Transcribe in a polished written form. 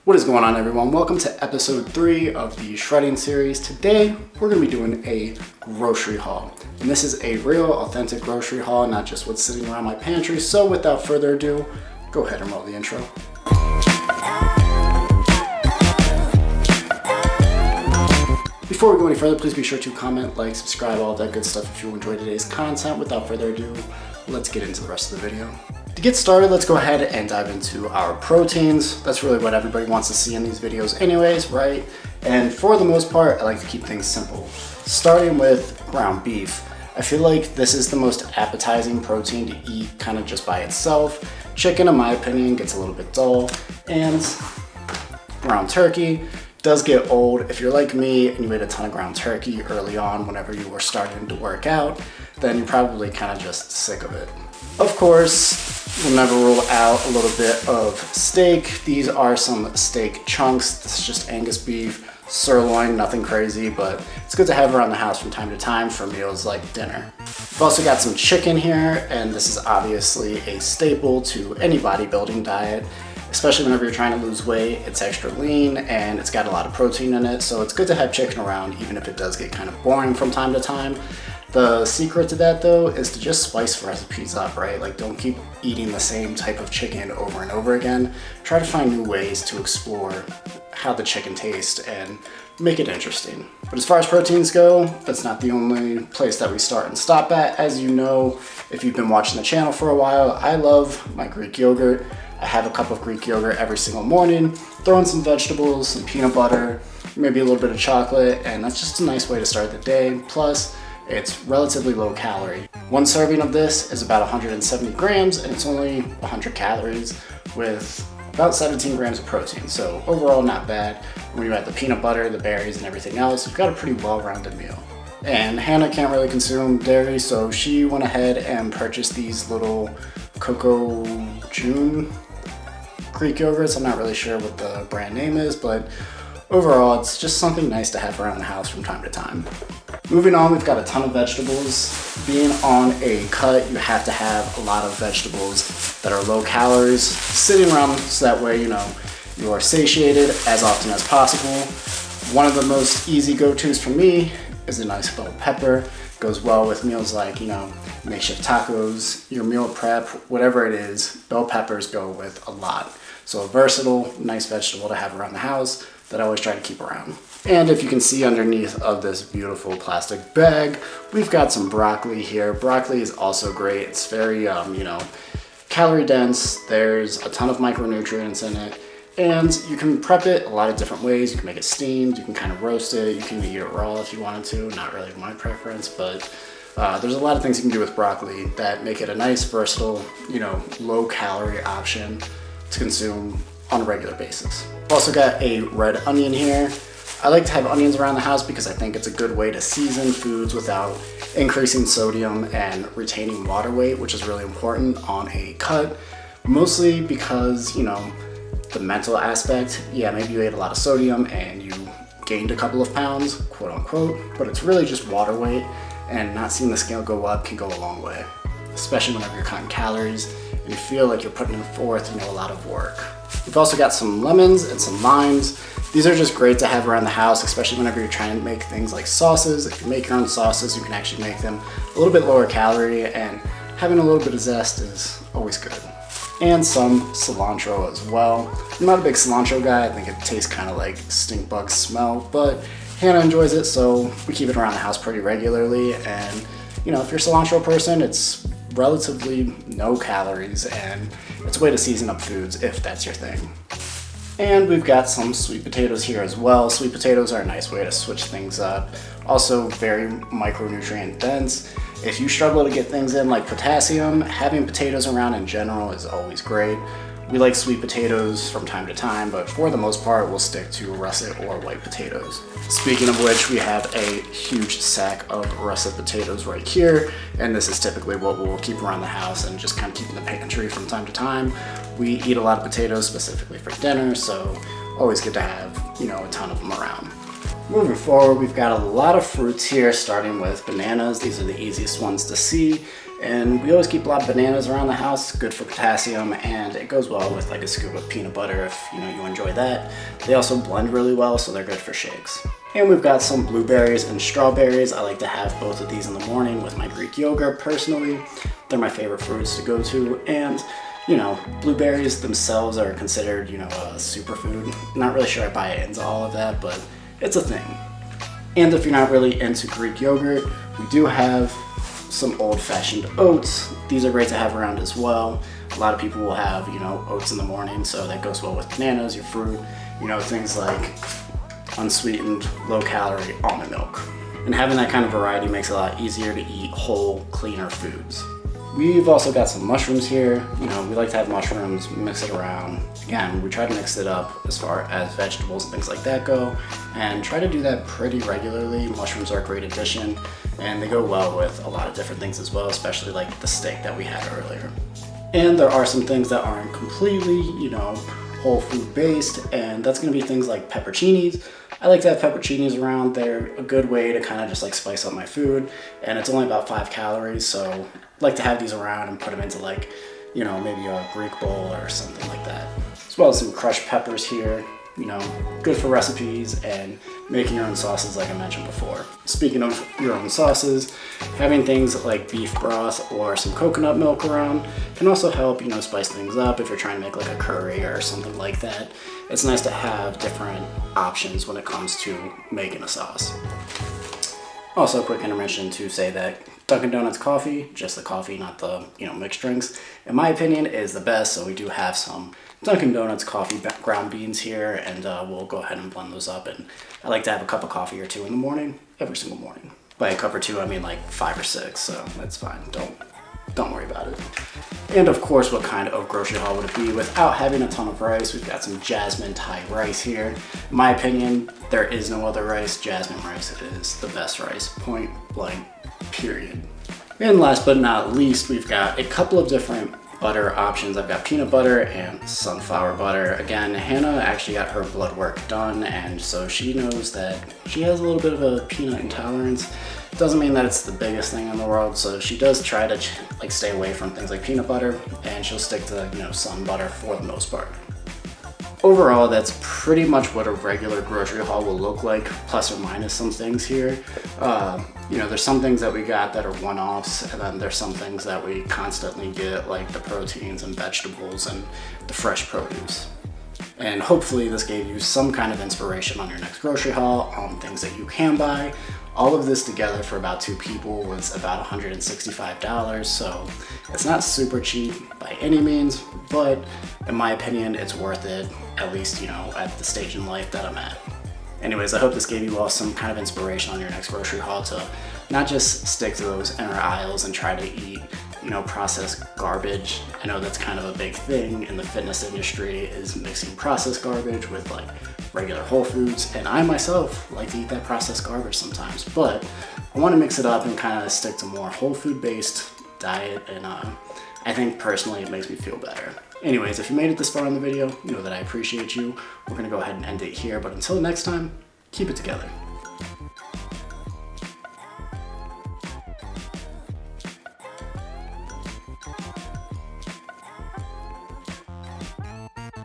What is going on, everyone? Welcome to episode 3 of the shredding series. Today we're going to be doing a grocery haul, and this is a real authentic grocery haul, not just what's sitting around my pantry. So without further ado, go ahead and roll the intro. Before we go any further, please be sure to comment, like, subscribe, all that good stuff if you enjoyed today's content. Without further ado, let's get into the rest of the video. To get started, let's go ahead and dive into our proteins. That's really what everybody wants to see in these videos anyways, right? And for the most part, I like to keep things simple. Starting with ground beef. I feel like this is the most appetizing protein to eat kind of just by itself. Chicken, in my opinion, gets a little bit dull. And ground turkey does get old. If you're like me and you ate a ton of ground turkey early on whenever you were starting to work out, then you're probably kind of just sick of it. Of course, we'll never rule out a little bit of steak. These are some steak chunks. This is just Angus beef, sirloin, nothing crazy, but it's good to have around the house from time to time for meals like dinner. We've also got some chicken here, and this is obviously a staple to any bodybuilding diet, especially whenever you're trying to lose weight. It's extra lean and it's got a lot of protein in it, so it's good to have chicken around even if it does get kind of boring from time to time. The secret to that, though, is to just spice recipes up, right? Like, don't keep eating the same type of chicken over and over again. Try to find new ways to explore how the chicken tastes and make it interesting. But as far as proteins go, that's not the only place that we start and stop at. As you know, if you've been watching the channel for a while, I love my Greek yogurt. I have a cup of Greek yogurt every single morning, throw in some vegetables, some peanut butter, maybe a little bit of chocolate, and that's just a nice way to start the day. Plus, it's relatively low calorie. One serving of this is about 170 grams, and it's only 100 calories with about 17 grams of protein. So overall, not bad. When you add the peanut butter, the berries, and everything else, you've got a pretty well-rounded meal. And Hannah can't really consume dairy, so she went ahead and purchased these little Coco June Greek yogurts. I'm not really sure what the brand name is, but overall, it's just something nice to have around the house from time to time. Moving on, we've got a ton of vegetables. Being on a cut, you have to have a lot of vegetables that are low calories sitting around so that way, you are satiated as often as possible. One of the most easy go-tos for me is a nice bell pepper. Goes well with meals like, makeshift tacos, your meal prep, whatever it is, bell peppers go with a lot. So a versatile, nice vegetable to have around the house that I always try to keep around. And if you can see underneath of this beautiful plastic bag, we've got some broccoli here. Broccoli is also great. It's very, calorie dense. There's a ton of micronutrients in it. And you can prep it a lot of different ways. You can make it steamed, you can kind of roast it, you can eat it raw if you wanted to. Not really my preference, but there's a lot of things you can do with broccoli that make it a nice, versatile, low calorie option to consume on a regular basis. I've also got a red onion here. I like to have onions around the house because I think it's a good way to season foods without increasing sodium and retaining water weight, which is really important on a cut. Mostly because, the mental aspect. Yeah, maybe you ate a lot of sodium and you gained a couple of pounds, quote unquote, but it's really just water weight, and not seeing the scale go up can go a long way, especially whenever you're counting calories and you feel like you're putting forth, a lot of work. We've also got some lemons and some limes. These are just great to have around the house, especially whenever you're trying to make things like sauces. If you make your own sauces, you can actually make them a little bit lower calorie, and having a little bit of zest is always good. And some cilantro as well. I'm not a big cilantro guy. I think it tastes kind of like stink bug smell, but Hannah enjoys it, so we keep it around the house pretty regularly. And, if you're a cilantro person, it's relatively no calories, and it's a way to season up foods if that's your thing. And we've got some sweet potatoes here as well. Sweet potatoes are a nice way to switch things up. Also very micronutrient dense. If you struggle to get things in like potassium, having potatoes around in general is always great. We like sweet potatoes from time to time, but for the most part, we'll stick to russet or white potatoes. Speaking of which, we have a huge sack of russet potatoes right here, and this is typically what we'll keep around the house and just kind of keep in the pantry from time to time. We eat a lot of potatoes specifically for dinner, so always good to have, a ton of them around. Moving forward, we've got a lot of fruits here, starting with bananas. These are the easiest ones to see. And we always keep a lot of bananas around the house, good for potassium, and it goes well with like a scoop of peanut butter if you enjoy that. They also blend really well, so they're good for shakes. And we've got some blueberries and strawberries. I like to have both of these in the morning with my Greek yogurt personally. They're my favorite fruits to go to, and blueberries themselves are considered, a superfood. Not really sure I buy into all of that, but it's a thing. And if you're not really into Greek yogurt, we do have some old-fashioned oats. These are great to have around as well. A lot of people will have, oats in the morning, so that goes well with bananas, your fruit, things like unsweetened, low-calorie almond milk. And having that kind of variety makes it a lot easier to eat whole, cleaner foods. We've also got some mushrooms here. We like to have mushrooms, mix it around. Again, we try to mix it up as far as vegetables and things like that go, and try to do that pretty regularly. Mushrooms are a great addition, and they go well with a lot of different things as well, especially like the steak that we had earlier. And there are some things that aren't completely, whole food based, and that's gonna be things like pepperoncinis. I like to have pepperoncinis around. They're a good way to kind of just like spice up my food, and it's only about 5 calories, so I like to have these around and put them into like, maybe a Greek bowl or something like that. As well as some crushed peppers here, good for recipes and making your own sauces like I mentioned before. Speaking of your own sauces, having things like beef broth or some coconut milk around can also help, spice things up if you're trying to make like a curry or something like that. It's nice to have different options when it comes to making a sauce. Also, a quick intermission to say that Dunkin' Donuts coffee, just the coffee, not the mixed drinks, in my opinion is the best. So we do have some Dunkin' Donuts coffee ground beans here, and we'll go ahead and blend those up. And I like to have a cup of coffee or two in the morning, every single morning. By a cup or two, I mean like 5 or 6, so that's fine. Don't worry about it. And of course, what kind of grocery haul would it be without having a ton of rice? We've got some jasmine Thai rice here. In my opinion, there is no other rice. Jasmine rice is the best rice, point blank, period. And last but not least, we've got a couple of different butter options. I've got peanut butter and sunflower butter. Again, Hannah actually got her blood work done, and so she knows that she has a little bit of a peanut intolerance. Doesn't mean that it's the biggest thing in the world, so she does try to stay away from things like peanut butter, and she'll stick to sun butter for the most part. Overall, that's pretty much what a regular grocery haul will look like, plus or minus some things here. There's some things that we got that are one-offs, and then there's some things that we constantly get, like the proteins and vegetables and the fresh produce. And hopefully this gave you some kind of inspiration on your next grocery haul, on things that you can buy. All of this together for about 2 people was about $165, so it's not super cheap by any means, but in my opinion, it's worth it, at least, at the stage in life that I'm at. Anyways, I hope this gave you all some kind of inspiration on your next grocery haul to not just stick to those inner aisles and try to eat, processed garbage. I know that's kind of a big thing in the fitness industry, is mixing processed garbage with like regular whole foods, and I myself like to eat that processed garbage sometimes, but I want to mix it up and kind of stick to more whole food based diet, and I think personally it makes me feel better. Anyways, if you made it this far in the video, you know that I appreciate you. We're gonna go ahead and end it here, but until next time, keep it together.